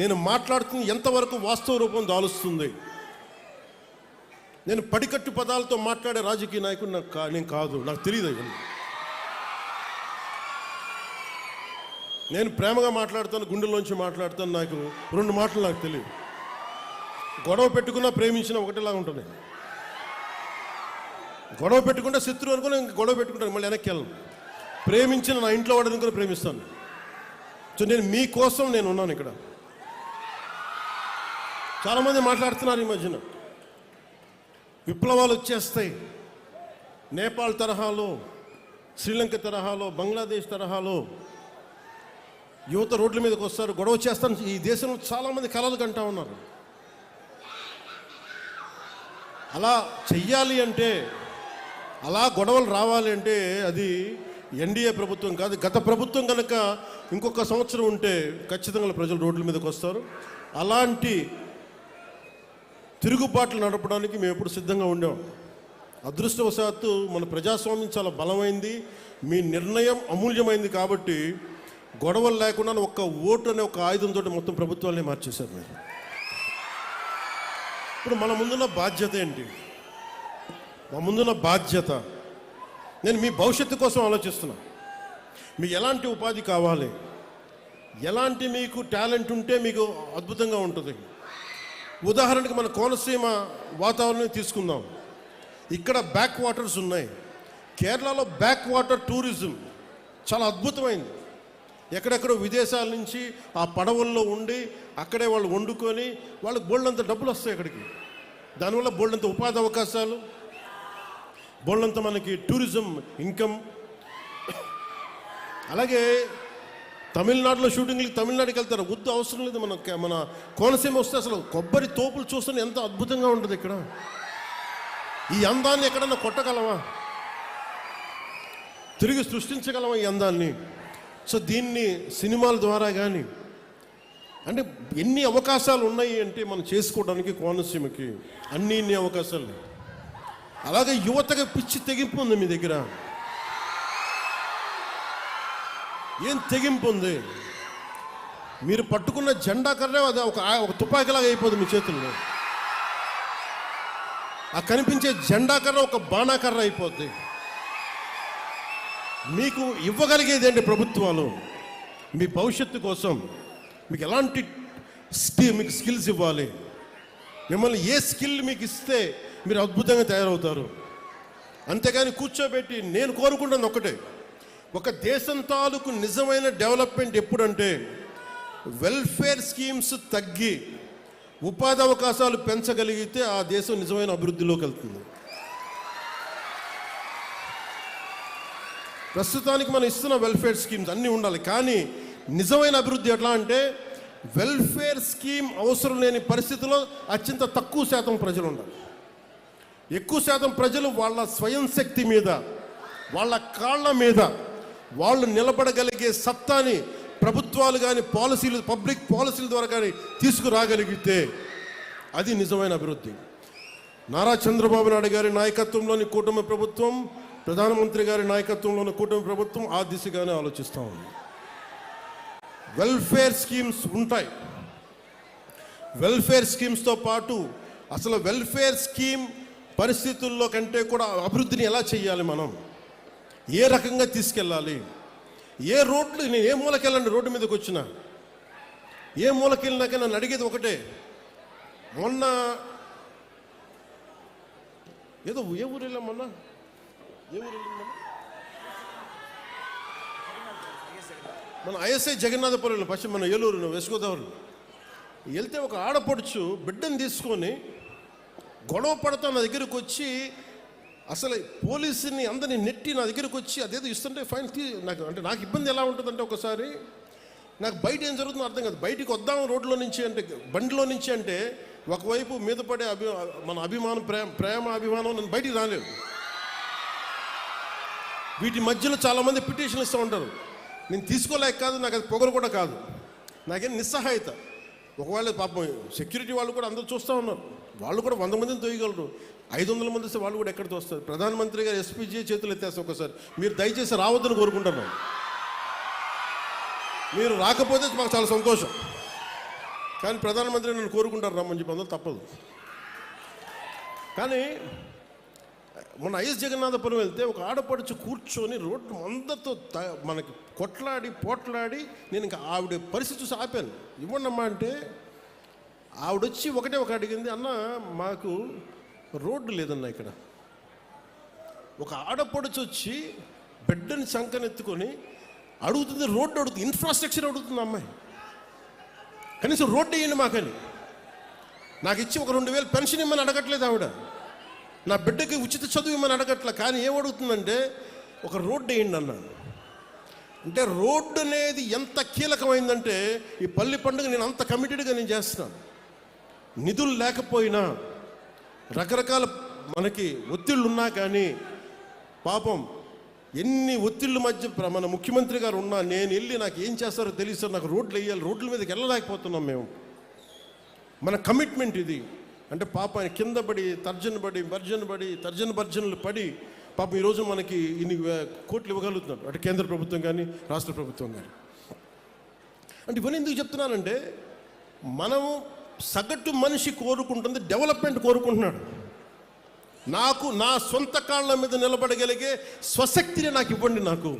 నేను మాట్లాడుతున్న ఎంతవరకు వాస్తవ రూపం దాలుస్తుంది. నేను పడికట్టు పదాలతో మాట్లాడే రాజకీయ నాయకుడు నేను కాదు, నాకు తెలియదు. నేను ప్రేమగా మాట్లాడుతాను, గుండెల్లోంచి మాట్లాడుతాను. నాకు రెండు మాటలు నాకు తెలియదు. గొడవ పెట్టుకున్నా ప్రేమించిన ఒకటిలాగా ఉంటుంది. గొడవ పెట్టుకుంటే శత్రువు అనుకుని గొడవ పెట్టుకుంటాను, మళ్ళీ వెనక్కి వెళ్ళను. ప్రేమించిన నా ఇంట్లో వాడిని కూడా ప్రేమిస్తాను. సో నేను మీకోసం నేను ఉన్నాను ఇక్కడ. చాలామంది మాట్లాడుతున్నారు ఈ మధ్యన విప్లవాలు వచ్చేస్తాయి, నేపాల్ తరహాలో, శ్రీలంక తరహాలో, బంగ్లాదేశ్ తరహాలో యువత రోడ్ల మీదకి వస్తారు, గొడవ చేస్తాను. ఈ దేశంలో చాలామంది కలలు కంటా ఉన్నారు. అలా చెయ్యాలి అంటే, అలా గొడవలు రావాలి అంటే అది ఎన్డీఏ ప్రభుత్వం కాదు, గత ప్రభుత్వం కనుక ఇంకొక సంవత్సరం ఉంటే ఖచ్చితంగా ప్రజలు రోడ్ల మీదకి వస్తారు. అలాంటి తిరుగుబాట్లు నడపడానికి మేము ఎప్పుడు సిద్ధంగా ఉండాం. అదృష్టవశాత్తు మన ప్రజాస్వామ్యం చాలా బలమైంది, మీ నిర్ణయం అమూల్యమైంది. కాబట్టి గొడవలు లేకుండా ఒక్క ఓటు అనే ఒక ఆయుధంతో మొత్తం ప్రభుత్వాన్ని మార్చేశారు మీరు. ఇప్పుడు మన ముందున్న బాధ్యత ఏంటి? మా ముందున్న బాధ్యత, నేను మీ భవిష్యత్తు కోసం ఆలోచిస్తున్నా. మీకు ఎలాంటి ఉపాధి కావాలి, ఎలాంటి మీకు టాలెంట్ ఉంటే మీకు అద్భుతంగా ఉంటుంది. ఉదాహరణకి మన కోనసీమ వాతావరణం తీసుకుందాం. ఇక్కడ బ్యాక్ వాటర్స్ ఉన్నాయి. కేరళలో బ్యాక్ వాటర్ టూరిజం చాలా అద్భుతమైంది. ఎక్కడెక్కడో విదేశాల నుంచి ఆ పడవల్లో ఉండి అక్కడే వాళ్ళు వండుకొని వాళ్ళకి బోల్డంత డబ్బులు వస్తాయి అక్కడికి. దానివల్ల బోల్డంత ఉపాధి అవకాశాలు, బోల్డంత మనకి టూరిజం ఇన్కమ్. అలాగే తమిళనాడులో షూటింగ్లకి తమిళనాడుకి వెళ్తారు, వద్దు అవసరం లేదు. మన కోనసీమ వస్తే అసలు కొబ్బరి తోపులు చూస్తే ఎంత అద్భుతంగా ఉంటుంది ఇక్కడ. ఈ అందాన్ని ఎక్కడన్నా కొట్టగలవా? తిరిగి సృష్టించగలవా ఈ అందాన్ని? సో దీన్ని సినిమాల ద్వారా కానీ, అంటే ఎన్ని అవకాశాలు ఉన్నాయి అంటే మనం చేసుకోవడానికి కోనసీమకి అన్ని అవకాశాలు. అలాగే యువతగా పిచ్చి తెగింపు ఉంది మీ దగ్గర. ఏం తెగింపు ఉంది? మీరు పట్టుకున్న జెండా కర్రే అది ఒక తుపాకీలాగా అయిపోతుంది మీ చేతుల్లో. ఆ కనిపించే జెండా కర్ర ఒక బాణాకర్ర అయిపోద్ది. మీకు ఇవ్వగలిగేది ఏంటి ప్రభుత్వాలు? మీ భవిష్యత్తు కోసం మీకు ఎలాంటి మీకు స్కిల్స్ ఇవ్వాలి? మిమ్మల్ని ఏ స్కిల్ మీకు ఇస్తే మీరు అద్భుతంగా తయారవుతారు. అంతేగాని కూర్చోబెట్టి, నేను కోరుకుంటున్నది ఒకటే, ఒక దేశం తాలూకు నిజమైన డెవలప్మెంట్ ఎప్పుడంటే వెల్ఫేర్ స్కీమ్స్ తగ్గి ఉపాధి అవకాశాలు పెంచగలిగితే ఆ దేశం నిజమైన అభివృద్ధిలోకి వెళ్తుంది. ప్రస్తుతానికి మనం ఇస్తున్న వెల్ఫేర్ స్కీమ్స్ అన్నీ ఉండాలి, కానీ నిజమైన అభివృద్ధి ఎట్లా అంటే వెల్ఫేర్ స్కీమ్ అవసరం లేని పరిస్థితిలో అత్యంత తక్కువ శాతం ప్రజలు ఉండాలి. ఎక్కువ శాతం ప్రజలు వాళ్ళ స్వయం శక్తి మీద, వాళ్ళ కాళ్ళ మీద వాళ్ళు నిలబడగలిగే సత్తాని ప్రభుత్వాలు కానీ పాలసీలు, పబ్లిక్ పాలసీల ద్వారా కానీ తీసుకురాగలిగితే అది నిజమైన అభివృద్ధి. నారా చంద్రబాబు నాయుడు గారి నాయకత్వంలోని కూటమి ప్రభుత్వం, ప్రధానమంత్రి గారి నాయకత్వంలోని కూటమి ప్రభుత్వం ఆ దిశగానే ఆలోచిస్తూ ఉంది. వెల్ఫేర్ స్కీమ్స్ ఉంటాయి. వెల్ఫేర్ స్కీమ్స్తో పాటు అసలు వెల్ఫేర్ స్కీమ్ పరిస్థితుల్లో కంటే కూడా అభివృద్ధిని ఎలా చేయాలి, మనం ఏ రకంగా తీసుకెళ్ళాలి, ఏ రోడ్లు, నేను ఏ మూలకెళ్ళండి రోడ్డు మీదకి వచ్చినా, ఏ మూలకెళ్ళినాక నన్ను అడిగేది ఒకటే. మొన్న ఏదో ఏ ఊరు వెళ్ళాం, మొన్న ఏ ఊరు వెళ్ళాం, మన ఐఎస్ఐ జగన్నాథపురంలో పశ్చిమ మన ఏలూరు వెస్ట్ గోదావరి వెళ్తే ఒక ఆడపడుచు బిడ్డను తీసుకొని గొడవ పడతా నా దగ్గరకు వచ్చి, అసలు పోలీసుని అందరినీ నెట్టి నా దగ్గరకు వచ్చి అదేదో ఇస్తుంటే ఫైన్ నాకు ఇబ్బంది ఎలా ఉంటుందంటే, ఒకసారి నాకు బయట ఏం జరుగుతుందో అర్థం కాదు. బయటికి వద్దాం రోడ్లో నుంచి అంటే, బండిలో నుంచి అంటే, ఒకవైపు మీద పడే మన అభిమానం, ప్రేమ అభిమానం, నేను బయటికి రాలేదు. వీటి మధ్యలో చాలామంది పిటిషన్లు ఇస్తూ ఉంటారు. నేను తీసుకోలేక కాదు, నాకు అది పొగరు కూడా కాదు, నాకేం నిస్సహాయత. ఒకవేళ పాపం సెక్యూరిటీ వాళ్ళు కూడా అందరూ చూస్తూ ఉన్నారు, వాళ్ళు కూడా 100 మందిని తోయగలరు, 500 మంది వస్తే వాళ్ళు కూడా ఎక్కడ తోస్తారు. ప్రధానమంత్రి గారు ఎస్పీజీ చేతులు ఎత్తేస్తారు. ఒకసారి మీరు దయచేసి రావద్దని కోరుకుంటున్నాను. మీరు రాకపోతే మాకు చాలా సంతోషం. కానీ ప్రధానమంత్రి నన్ను కోరుకుంటారు రమ్మని చెప్పి అందులో తప్పదు. కానీ మొన్న ఐఎస్ జగన్నాథపురం వెళ్తే ఒక ఆడపడుచు కూర్చొని రోడ్డు అందరితో మనకి కొట్లాడి పోట్లాడి, నేను ఇంకా ఆవిడ పరిస్థితి చూసి ఆపాను. ఇవ్వండమ్మా అంటే ఆవిడొచ్చి ఒకటే అడిగింది, అన్న మాకు రోడ్డు లేదన్నా ఇక్కడ. ఒక ఆడపడుచు వచ్చి బిడ్డని సంకనెత్తుకొని అడుగుతుంది, రోడ్డు అడుగుతుంది, ఇన్ఫ్రాస్ట్రక్చర్ అడుగుతుంది అమ్మాయి. కనీసం రోడ్డు వేయండి మాకని. నాకు ఇచ్చి ఒక 2000 పెన్షన్ ఇమ్మని అడగట్లేదు ఆవిడ, నా బిడ్డకి ఉచిత చదువు ఇమ్మని అడగట్లే. కానీ ఏమడుగుతుందంటే ఒక రోడ్డు వేయండి అన్నాను. అంటే రోడ్డు అనేది ఎంత కీలకమైందంటే ఈ పల్లి పండుగ నేను అంత కమిటెడ్గా నేను చేస్తున్నాను. నిధులు లేకపోయినా, రకరకాల మనకి ఒత్తిళ్ళు ఉన్నా కానీ, పాపం ఎన్ని ఒత్తిళ్ళ మధ్య మన ముఖ్యమంత్రి గారు ఉన్నా నేను వెళ్ళి నాకు ఏం చేస్తారో తెలియదు, నాకు రోడ్లు వేయాలి, రోడ్ల మీదకి వెళ్ళలేకపోతున్నాం మేము. మన కమిట్మెంట్ ఇది. అంటే పాప ఆయన కింద పడి తర్జన భర్జనలు పడి పాపం ఈరోజు మనకి ఇన్ని కోట్లు ఇవ్వగలుగుతున్నాడు, అంటే కేంద్ర ప్రభుత్వం కానీ రాష్ట్ర ప్రభుత్వం కానీ. అంటే ఇవన్నీ ఎందుకు చెప్తున్నానంటే, మనము సగటు మనిషి కోరుకుంటుంది డెవలప్మెంట్ కోరుకుంటున్నాడు. నాకు నా సొంత కాళ్ళ మీద నిలబడగలిగే స్వశక్తిని నాకు ఇవ్వండి నాకు.